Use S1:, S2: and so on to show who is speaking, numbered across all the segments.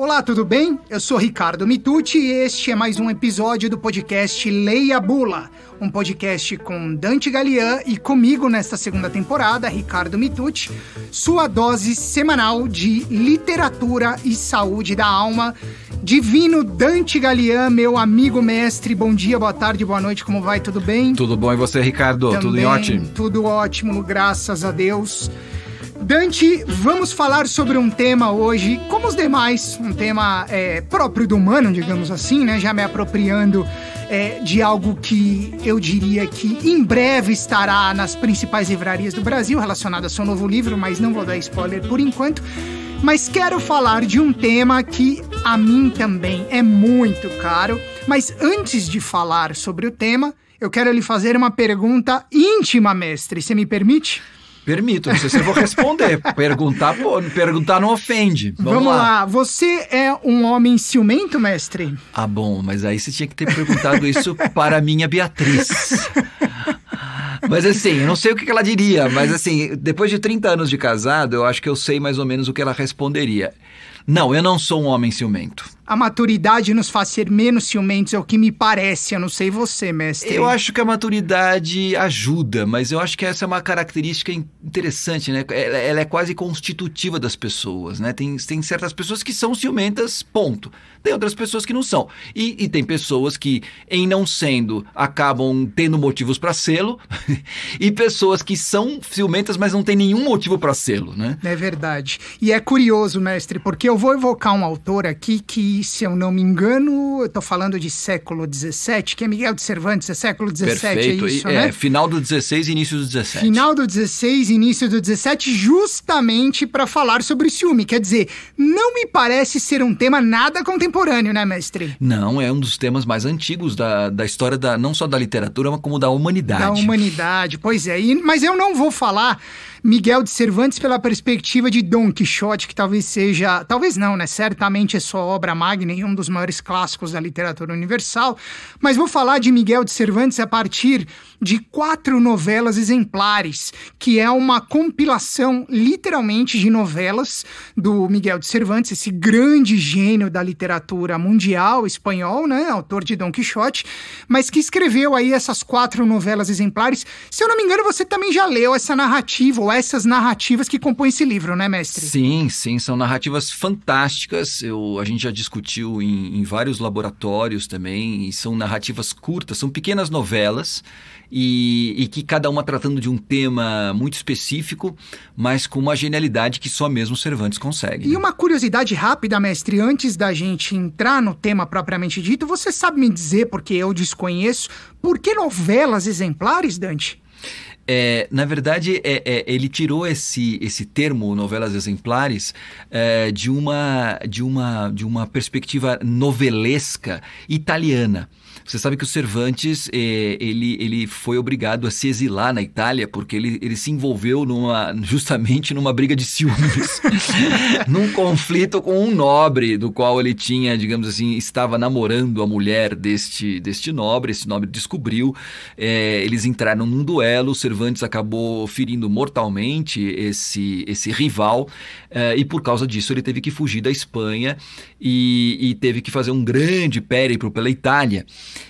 S1: Olá, tudo bem? Eu sou Ricardo Mitucci e este é mais um episódio do podcast Leia a Bula, um podcast com Dante Gallian e comigo nesta segunda temporada, Ricardo Mitucci, sua dose semanal de literatura e saúde da alma. Divino Dante Gallian, meu amigo mestre, bom dia, boa tarde, boa noite, como vai? Tudo bem?
S2: Tudo bom, e você, Ricardo?
S1: Também,
S2: tudo ótimo?
S1: Tudo ótimo, graças a Deus. Dante, vamos falar sobre um tema hoje, como os demais, um tema próprio do humano, digamos assim, né? Já me apropriando de algo que eu diria que em breve estará nas principais livrarias do Brasil, relacionado ao seu novo livro, mas não vou dar spoiler por enquanto. Mas quero falar de um tema que a mim também é muito caro. Mas antes de falar sobre o tema, eu quero lhe fazer uma pergunta íntima, mestre. Você me permite?
S2: Permito, não sei se eu vou responder. Perguntar não ofende. Vamos lá.
S1: Você é um homem ciumento, mestre?
S2: Ah, bom, mas aí você tinha que ter perguntado isso para a minha Beatriz. Mas assim, eu não sei o que ela diria, mas assim, depois de 30 anos de casado, eu acho que eu sei mais ou menos o que ela responderia. Não, eu não sou um homem ciumento.
S1: A maturidade nos faz ser menos ciumentos, é o que me parece, eu não sei você, mestre.
S2: Eu acho que a maturidade ajuda, mas eu acho que essa é uma característica interessante, né? Ela é quase constitutiva das pessoas, né? Tem certas pessoas que são ciumentas, ponto. Tem outras pessoas que não são. E tem pessoas que, em não sendo, acabam tendo motivos para sê-lo, e pessoas que são ciumentas, mas não tem nenhum motivo para sê-lo, né?
S1: É verdade. E é curioso, mestre, porque eu vou evocar um autor aqui que, se eu não me engano, eu estou falando de século XVII, que é Miguel de Cervantes, é século XVII,
S2: Perfeito.
S1: É isso, né?
S2: Final do XVI e início do XVII.
S1: Final do XVI, início do XVII, justamente para falar sobre o ciúme. Quer dizer, não me parece ser um tema nada contemporâneo, né, mestre?
S2: Não, é um dos temas mais antigos da história, não só da literatura, mas como da humanidade.
S1: Da humanidade, pois é. Mas eu não vou falar Miguel de Cervantes pela perspectiva de Dom Quixote, que talvez seja... Talvez não, né? Certamente é sua obra magna e um dos maiores clássicos da literatura universal. Mas vou falar de Miguel de Cervantes a partir de 4 novelas exemplares, que é uma compilação, literalmente, de novelas do Miguel de Cervantes, esse grande gênio da literatura mundial, espanhol, né? Autor de Dom Quixote, mas que escreveu aí essas 4 novelas exemplares. Se eu não me engano, você também já leu essa narrativa, ou essas narrativas que compõem esse livro, né, mestre?
S2: Sim, são narrativas fantásticas. A gente já discutiu em vários laboratórios também, e são narrativas curtas, são pequenas novelas, e que cada uma tratando de um tema muito específico, mas com uma genialidade que só mesmo Cervantes consegue.
S1: E uma curiosidade rápida, mestre, antes da gente entrar no tema propriamente dito, você sabe me dizer, porque eu desconheço, por que novelas exemplares, Dante?
S2: Na verdade, ele tirou esse termo, novelas exemplares, de uma perspectiva novelesca italiana. Você sabe que o Cervantes, ele foi obrigado a se exilar na Itália porque ele se envolveu justamente numa briga de ciúmes, num conflito com um nobre, do qual ele tinha, digamos assim, estava namorando a mulher deste nobre. Esse nobre descobriu, eles entraram num duelo, o Cervantes acabou ferindo mortalmente esse rival, e por causa disso ele teve que fugir da Espanha e teve que fazer um grande périplo pela Itália.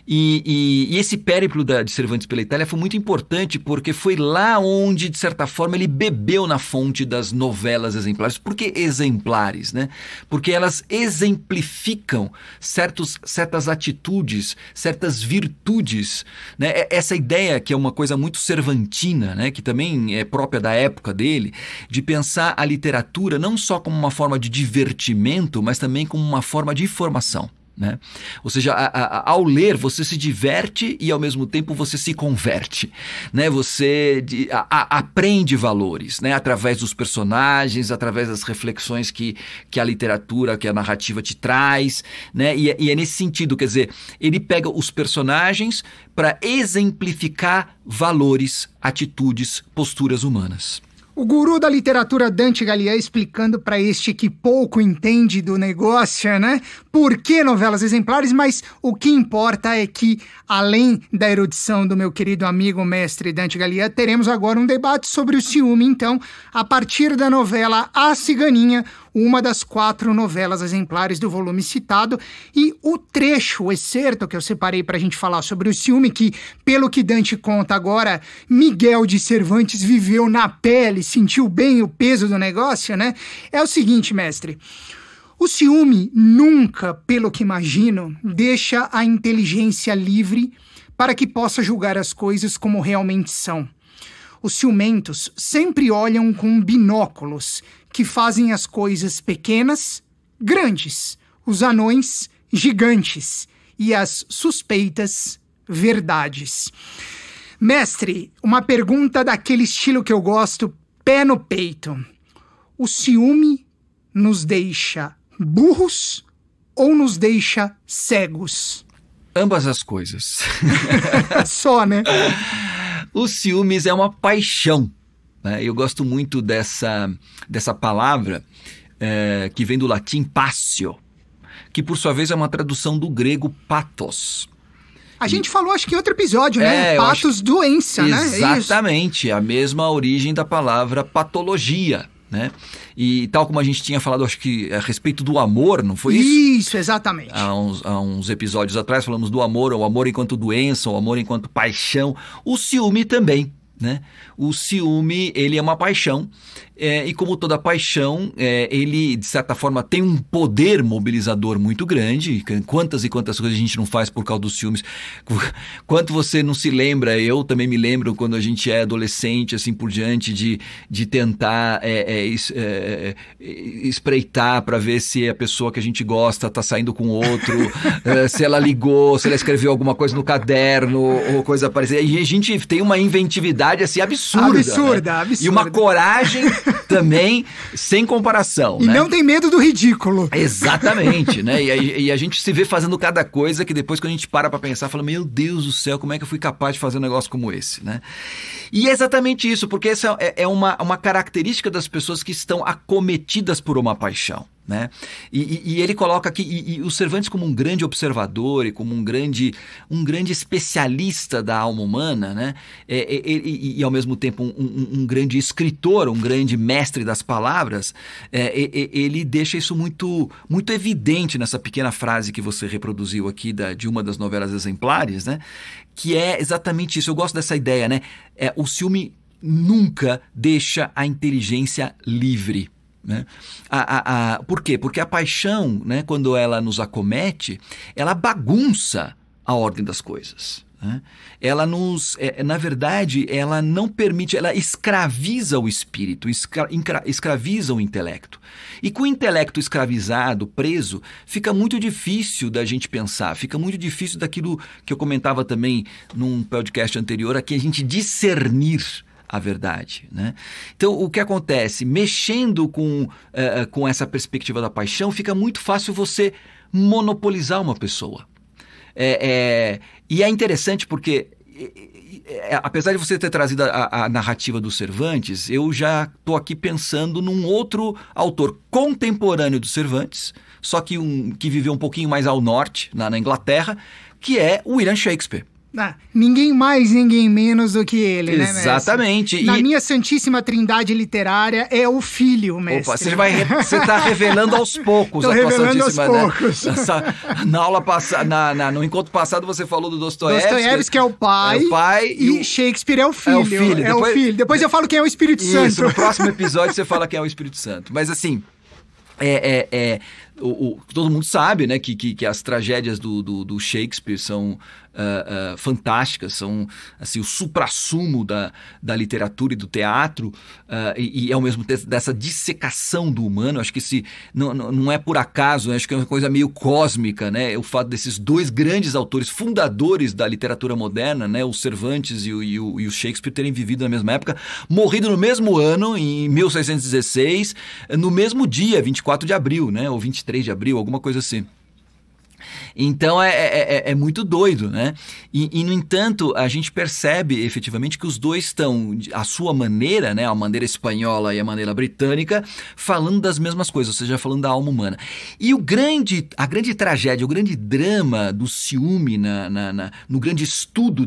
S2: E esse périplo de Cervantes pela Itália foi muito importante porque foi lá onde, de certa forma, ele bebeu na fonte das novelas exemplares. Por que exemplares, né? Porque elas exemplificam certas atitudes, certas virtudes, né? Essa ideia, que é uma coisa muito cervantina, né? Que também é própria da época dele, de pensar a literatura não só como uma forma de divertimento, mas também como uma forma de informação. Né? Ou seja, ao ler você se diverte e ao mesmo tempo você se converte, né? Você aprende valores, né? Através dos personagens, através das reflexões que a literatura, que a narrativa te traz, né? E é nesse sentido, quer dizer, ele pega os personagens para exemplificar valores, atitudes, posturas humanas.
S1: O guru da literatura Dante Gallian explicando para este que pouco entende do negócio, né? Por que novelas exemplares, mas o que importa é que, além da erudição do meu querido amigo mestre Dante Gallian, teremos agora um debate sobre o ciúme. Então, a partir da novela A Ciganinha, uma das 4 novelas exemplares do volume citado, e o trecho, o excerto que eu separei para a gente falar sobre o ciúme, que, pelo que Dante conta agora, Miguel de Cervantes viveu na pele, sentiu bem o peso do negócio, né? É o seguinte, mestre. O ciúme nunca, pelo que imagino, deixa a inteligência livre para que possa julgar as coisas como realmente são. Os ciumentos sempre olham com binóculos que fazem as coisas pequenas, grandes, os anões, gigantes, e as suspeitas, verdades. Mestre, uma pergunta daquele estilo que eu gosto, pé no peito. O ciúme nos deixa burros ou nos deixa cegos?
S2: Ambas as coisas.
S1: Só, né?
S2: O ciúmes é uma paixão, né? Eu gosto muito dessa palavra que vem do latim passio, que por sua vez é uma tradução do grego pathos.
S1: A gente falou, acho que em outro episódio, né? Pathos, doença, né?
S2: Exatamente, a mesma origem da palavra patologia, né? E tal como a gente tinha falado, acho que a respeito do amor, não foi isso?
S1: Isso, exatamente.
S2: Há uns episódios atrás falamos do amor, o amor enquanto doença, o amor enquanto paixão. O ciúme também, né? O ciúme, ele é uma paixão, e como toda paixão, ele, de certa forma, tem um poder mobilizador muito grande. Quantas e quantas coisas a gente não faz por causa dos ciúmes. Quanto você não se lembra, eu também me lembro quando a gente é adolescente, assim por diante, de tentar espreitar para ver se a pessoa que a gente gosta está saindo com outro, se ela ligou, se ela escreveu alguma coisa no caderno ou coisa parecida. E a gente tem uma inventividade assim absurda, né? E uma coragem também sem comparação.
S1: E
S2: né?
S1: Não tem medo do ridículo.
S2: Exatamente, né? E a gente se vê fazendo cada coisa que depois quando a gente para pensar, fala, meu Deus do céu, como é que eu fui capaz de fazer um negócio como esse, né? E é exatamente isso, porque essa é uma característica das pessoas que estão acometidas por uma paixão. Né? E ele coloca aqui, e o Cervantes como um grande observador e como um grande especialista da alma humana, né? E ao mesmo tempo um grande escritor, um grande mestre das palavras, ele deixa isso muito, muito evidente nessa pequena frase que você reproduziu aqui de uma das novelas exemplares, né? Que é exatamente isso. Eu gosto dessa ideia, né? O ciúme nunca deixa a inteligência livre. Né? Por quê? Porque a paixão, né, quando ela nos acomete, ela bagunça a ordem das coisas. Né? Ela na verdade, ela não permite, ela escraviza o espírito, escraviza o intelecto. E com o intelecto escravizado, preso, fica muito difícil da gente pensar, fica muito difícil daquilo que eu comentava também num podcast anterior, aqui a gente discernir a verdade, né? Então, o que acontece? Mexendo com essa perspectiva da paixão, fica muito fácil você monopolizar uma pessoa. E é interessante porque, apesar de você ter trazido a narrativa do Cervantes, eu já estou aqui pensando num outro autor contemporâneo do Cervantes, só que que viveu um pouquinho mais ao norte, na Inglaterra, que é o William Shakespeare.
S1: Ninguém mais, ninguém menos do que ele, né, mestre?
S2: Exatamente.
S1: Na minha santíssima trindade literária é o filho, mestre.
S2: Opa, você está revelando aos poucos.
S1: Estou revelando aos poucos.
S2: Na aula passada, no encontro passado você falou do Dostoiévski.
S1: Dostoiévski é o pai. E Shakespeare é o filho. É o filho. Depois eu falo quem é o Espírito Santo.
S2: Isso, no próximo episódio você fala quem é o Espírito Santo. Mas assim, todo mundo sabe, né, que as tragédias do Shakespeare são fantásticas, são assim, o suprassumo da literatura e do teatro, e ao mesmo tempo dessa dissecação do humano. Acho que não é por acaso, acho que é uma coisa meio cósmica, né, o fato desses dois grandes autores fundadores da literatura moderna, né, o Cervantes e o Shakespeare, terem vivido na mesma época, morrido no mesmo ano, em 1616, no mesmo dia, 24 de abril, né, ou 23 de abril, alguma coisa assim. Então é muito doido, né? E, no entanto, a gente percebe efetivamente que os dois estão, à sua maneira, né? A maneira espanhola e a maneira britânica, falando das mesmas coisas, ou seja, falando da alma humana. E a grande tragédia, o grande drama do ciúme no grande estudo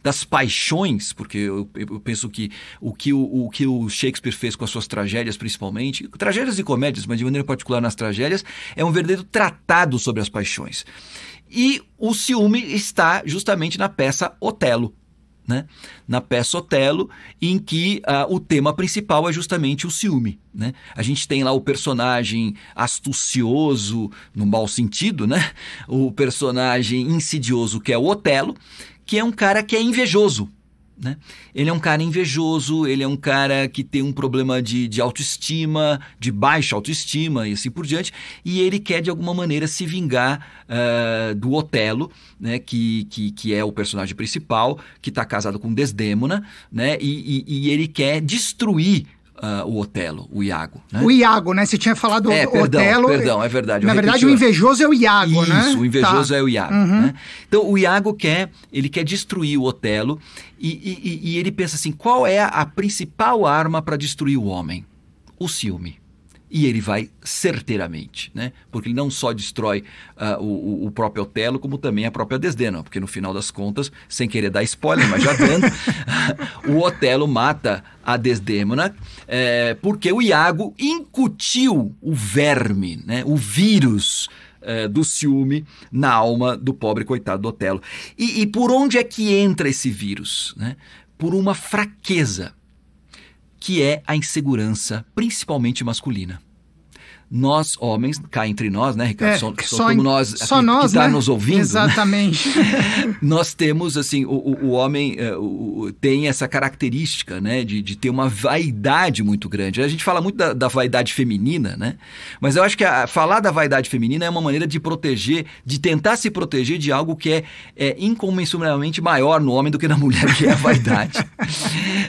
S2: das paixões, porque eu penso que o que o Shakespeare fez com as suas tragédias, principalmente, tragédias e comédias, mas de maneira particular nas tragédias, é um verdadeiro tratado sobre as paixões. E o ciúme está justamente na peça Otelo, né? Na peça Otelo, em que o tema principal é justamente o ciúme, né? A gente tem lá o personagem astucioso, no mau sentido, né? O personagem insidioso, que é o Otelo, que é um cara que é invejoso, né? Ele é um cara invejoso, ele é um cara que tem um problema de autoestima, de baixa autoestima e assim por diante, e ele quer de alguma maneira se vingar do Otelo, né? Que é o personagem principal, que está casado com Desdémona, né? E ele quer destruir o Otelo, o Iago, né?
S1: O Iago, né? Você tinha falado Otelo.
S2: Perdão, é verdade.
S1: Na verdade, o invejoso é o Iago,
S2: Isso,
S1: né?
S2: Isso, o invejoso é o Iago.
S1: Uhum.
S2: Né? Então, o Iago quer destruir o Otelo e ele pensa assim, qual é a principal arma para destruir o homem? O ciúme. E ele vai certeiramente, né? Porque ele não só destrói o próprio Otelo, como também a própria Desdémona, porque no final das contas, sem querer dar spoiler, mas já dando, o Otelo mata a Desdémona porque o Iago incutiu o verme, né? O vírus do ciúme na alma do pobre coitado do Otelo. E por onde é que entra esse vírus? Né? Por uma fraqueza, que é a insegurança, principalmente masculina. Nós, homens, cá entre nós, né, Ricardo? Como nós aqui, que está, né? Nos ouvindo.
S1: Exatamente.
S2: Né? Nós temos, assim, o homem tem essa característica, né, de ter uma vaidade muito grande. A gente fala muito da vaidade feminina, né? Mas eu acho que falar da vaidade feminina é uma maneira de proteger, de tentar se proteger de algo que é incomensuravelmente maior no homem do que na mulher, que é a vaidade.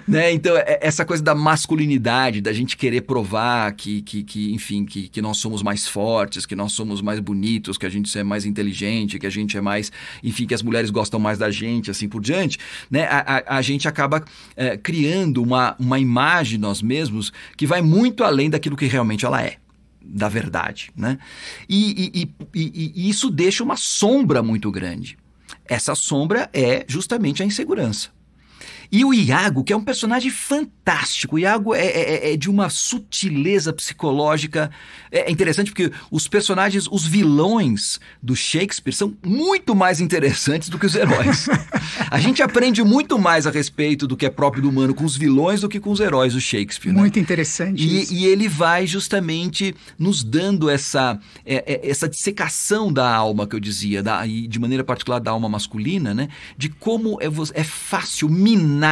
S2: Né? Então, essa coisa da masculinidade, da gente querer provar enfim, que nós somos mais fortes, que nós somos mais bonitos, que a gente é mais inteligente, que a gente é mais... Enfim, que as mulheres gostam mais da gente, assim por diante, né? A gente acaba criando uma imagem nós mesmos que vai muito além daquilo que realmente ela é, da verdade, né? E isso deixa uma sombra muito grande. Essa sombra é justamente a insegurança. E o Iago, que é um personagem fantástico, o Iago é de uma sutileza psicológica. É interessante porque os personagens, os vilões do Shakespeare são muito mais interessantes do que os heróis. A gente aprende muito mais a respeito do que é próprio do humano com os vilões do que com os heróis do Shakespeare.
S1: Muito, né?
S2: Interessante.
S1: Isso.
S2: E ele vai justamente nos dando essa dissecação da alma, que eu dizia, e de maneira particular da alma masculina, né? De como é fácil minar,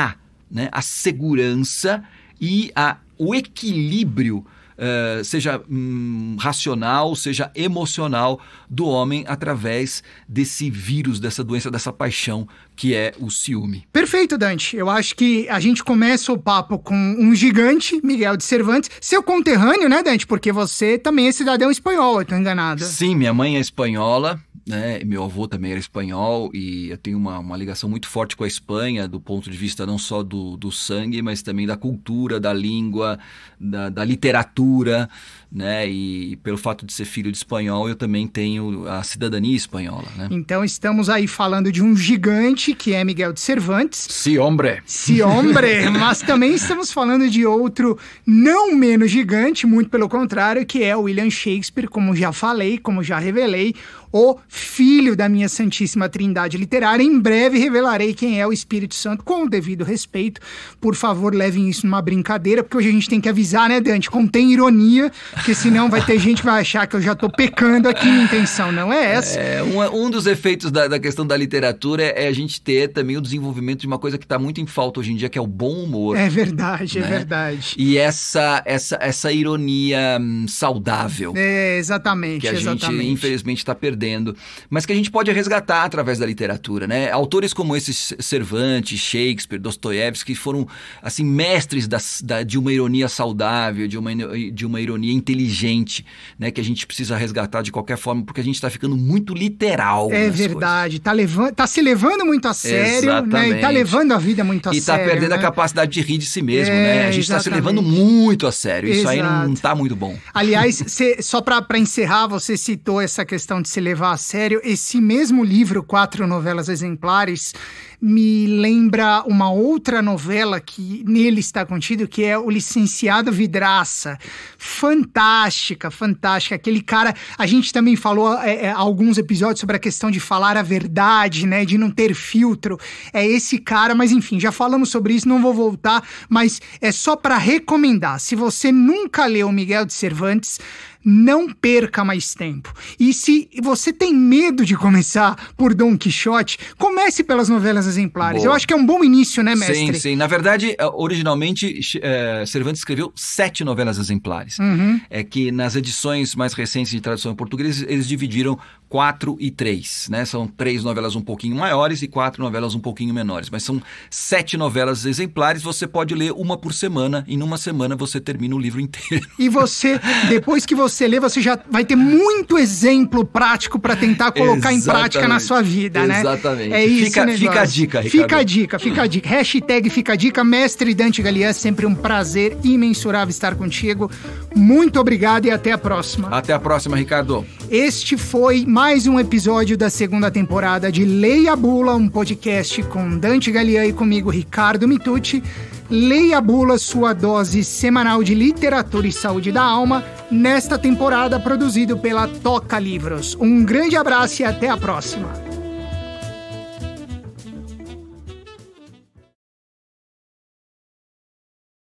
S2: né, a segurança e o equilíbrio, seja racional, seja emocional do homem através desse vírus, dessa doença, dessa paixão que é o ciúme.
S1: Perfeito, Dante. Eu acho que a gente começa o papo com um gigante, Miguel de Cervantes, seu conterrâneo, né, Dante? Porque você também é cidadão espanhol, eu tô enganado.
S2: Sim, minha mãe é espanhola, né? Meu avô também era espanhol e eu tenho uma ligação muito forte com a Espanha, do ponto de vista não só do sangue, mas também da cultura, da língua, da literatura, né? E pelo fato de ser filho de espanhol, eu também tenho a cidadania espanhola, né?
S1: Então estamos aí falando de um gigante que é Miguel de Cervantes.
S2: Sí, hombre!
S1: Sí, hombre! Mas também estamos falando de outro não menos gigante, muito pelo contrário, que é o William Shakespeare, como já falei, como já revelei, o filho da minha Santíssima Trindade Literária. Em breve revelarei quem é o Espírito Santo, com o devido respeito. Por favor, levem isso numa brincadeira, porque hoje a gente tem que avisar, né, Dante? Contém ironia, porque senão vai ter gente que vai achar que eu já tô pecando aqui, minha intenção não é essa.
S2: Um dos efeitos da questão da literatura é a gente ter também o desenvolvimento de uma coisa que está muito em falta hoje em dia, que é o bom humor.
S1: É verdade,
S2: né?
S1: É verdade.
S2: E essa ironia saudável.
S1: Exatamente.
S2: Que a gente, infelizmente, está perdendo. Mas que a gente pode resgatar através da literatura, né? Autores como esses Cervantes, Shakespeare, Dostoiévski, que foram, assim, mestres de uma ironia saudável, de uma ironia inteligente, inteligente, né, que a gente precisa resgatar de qualquer forma, porque a gente está ficando muito literal.
S1: É verdade, tá se levando muito a sério, né, e tá levando a vida muito a sério.
S2: E tá perdendo, né, a capacidade de rir de si mesmo, né? A gente está se levando muito a sério. Isso aí não tá muito bom.
S1: Aliás, só para encerrar, você citou essa questão de se levar a sério. Esse mesmo livro, 4 Novelas Exemplares, me lembra uma outra novela que nele está contido, que é O Licenciado Vidraça. Fantástica, fantástica. Aquele cara, a gente também falou alguns episódios sobre a questão de falar a verdade, né, de não ter filtro. É esse cara, mas enfim, já falamos sobre isso, não vou voltar, mas é só para recomendar. Se você nunca leu Miguel de Cervantes, não perca mais tempo. E se você tem medo de começar por Dom Quixote, comece pelas novelas exemplares. Boa. Eu acho que é um bom início, né, mestre?
S2: Sim, sim. Na verdade, originalmente, Cervantes escreveu 7 novelas exemplares. É que nas edições mais recentes de tradução em português, eles dividiram 4 e 3, né? São 3 novelas um pouquinho maiores e 4 novelas um pouquinho menores. Mas são 7 novelas exemplares, você pode ler uma por semana, e numa semana você termina o livro inteiro.
S1: E você, depois que você lê, você já vai ter muito exemplo prático para tentar colocar em prática na sua vida, né?
S2: Exatamente.
S1: É isso,
S2: fica a dica, Ricardo.
S1: Fica a dica. Hashtag fica a dica. Mestre Dante Gallian, sempre um prazer imensurável estar contigo. Muito obrigado e até a próxima.
S2: Até a próxima, Ricardo.
S1: Este foi mais um episódio da segunda temporada de Leia a Bula, um podcast com Dante Gallian e comigo, Ricardo Mitucci. Leia a Bula, sua dose semanal de literatura e saúde da alma, nesta temporada produzido pela Toca Livros. Um grande abraço e até a próxima.